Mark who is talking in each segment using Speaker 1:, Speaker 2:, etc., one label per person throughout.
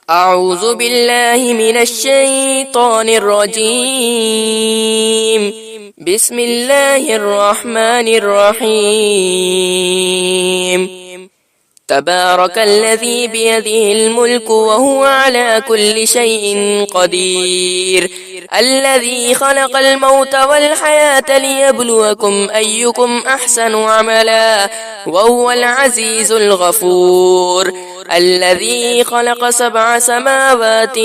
Speaker 1: أعوذ بالله من الشيطان الرجيم. بسم الله الرحمن الرحيم. تبارك الذي بيده الملك وهو على كل شيء قدير، الذي خلق الموت والحياة ليبلوكم أيكم أحسن عملا، وهو العزيز الغفور، الذي خلق 7 سماوات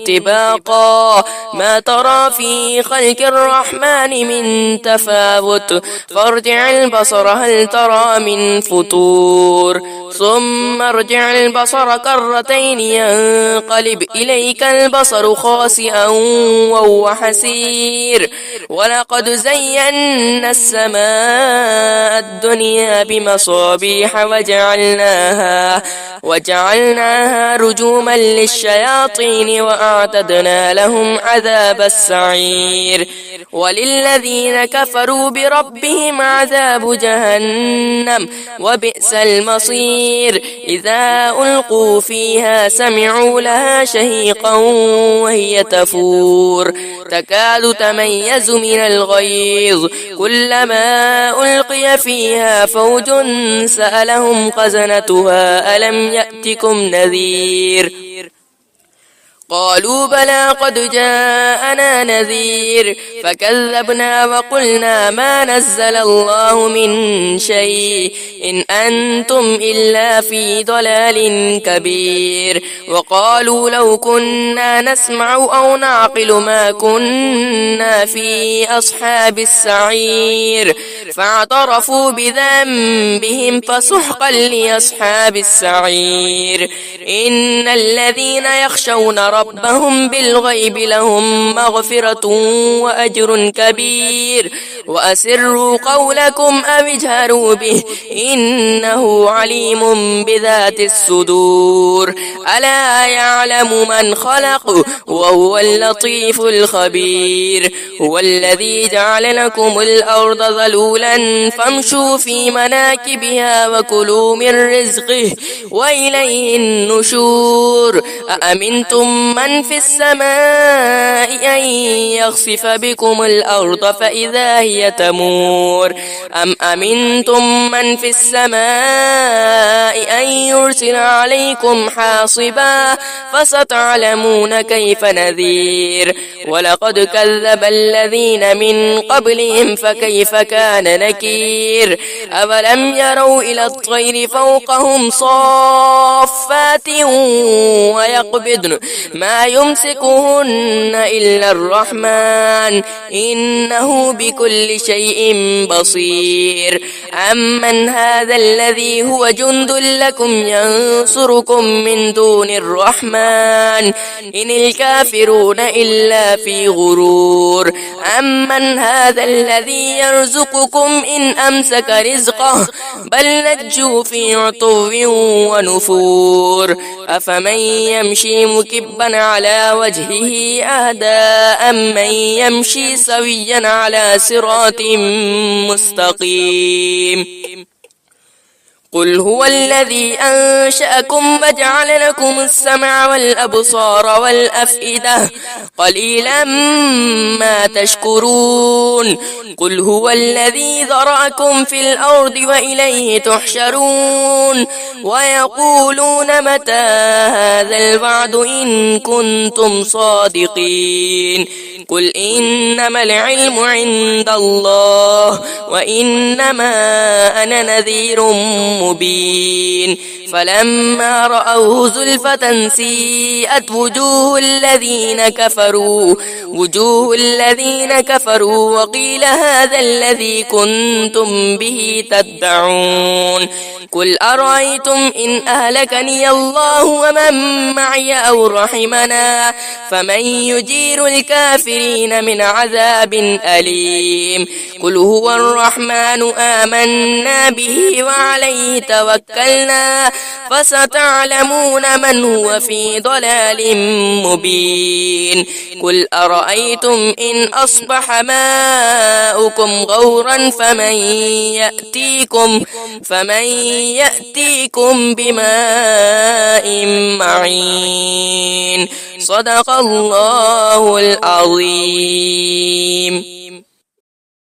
Speaker 1: طباقا، ما ترى في خلق الرحمن من تفاوت، فارجع البصر هل ترى من فطور، ثم ارجع البصر كرتين ينقلب إليك البصر خاسئا وهو حسير، ولقد زينا السماء الدنيا بمصابيح وجعلناها رجوما للشياطين وأعتدنا لهم عذاب السعير، وللذين كفروا بربهم عذاب جهنم وبئس المصير، إذا ألقوا فيها سمعوا لها شهيقا وهي تفور، تكاد تميز من الغيظ، كلما ألقي فيها فوج سألهم خزنتها ألم يأتكم نذير؟ قالوا بلى قد جاءنا نذير، فكذبنا وقلنا ما نزل الله من شيء إن أنتم إلا في ضلال كبير، وقالوا لو كنا نسمع أو نعقل ما كنا في أصحاب السعير، فاعترفوا بذنبهم فسحقا لأصحاب السعير، إن الذين يخشون ربهم بالغيب لهم مغفرة وأجر كبير، وأسروا قولكم أو اجهروا به إنه عليم بذات الصدور، ألا يعلم من خلق وهو اللطيف الخبير، هو الذي جعل لكم الأرض ذلولا فامشوا في مناكبها وكلوا من رزقه وإليه النشور، أأمنتم من في السماء أن يخسف بكم الأرض فإذا هي تمور، أم أمنتم من في السماء أن يرسل عليكم حاصبا، فستعلمون كيف نذير، ولقد كذب الذين من قبلهم فكيف كان نكير، أولم يروا إلى الطير فوقهم صافات ويقبضن ما يمسكهن إلا الرحمن إنه بكل شيء بصير، أمن هذا الذي هو جند لكم ينصركم من دون الرحمن إن الكافرون إلا في غرور، أمن هذا الذي يرزقكم إن أمسك رزقه بل لجوا في عتو ونفور، أفمن يمشي مكبا على وجهه أهدى أمن يمشي سويا على صراط مستقيم؟ قل هو الذي أنشأكم وجعل لكم السمع والأبصار والأفئدة قليلا ما تشكرون، قل هو الذي ذرأكم في الأرض وإليه تحشرون، ويقولون متى هذا الوعد إن كنتم صادقين، قل إنما العلم عند الله وإنما أنا نذير مبين، فلما رأوه زلفة سيئت وجوه الذين كفروا وقيل هذا الذي كنتم به تدعون، قل أرأيتم إن أهلكني الله ومن معي أو رحمنا فمن يجير الكافرين من عذاب أليم، قل هو الرحمن آمنا به وعليه عليه توكلنا فستعلمون من هو في ضلال مبين قل أرأيتم إن أصبح ماؤكم غورا فمن يأتيكم بماء معين صدق الله العظيم.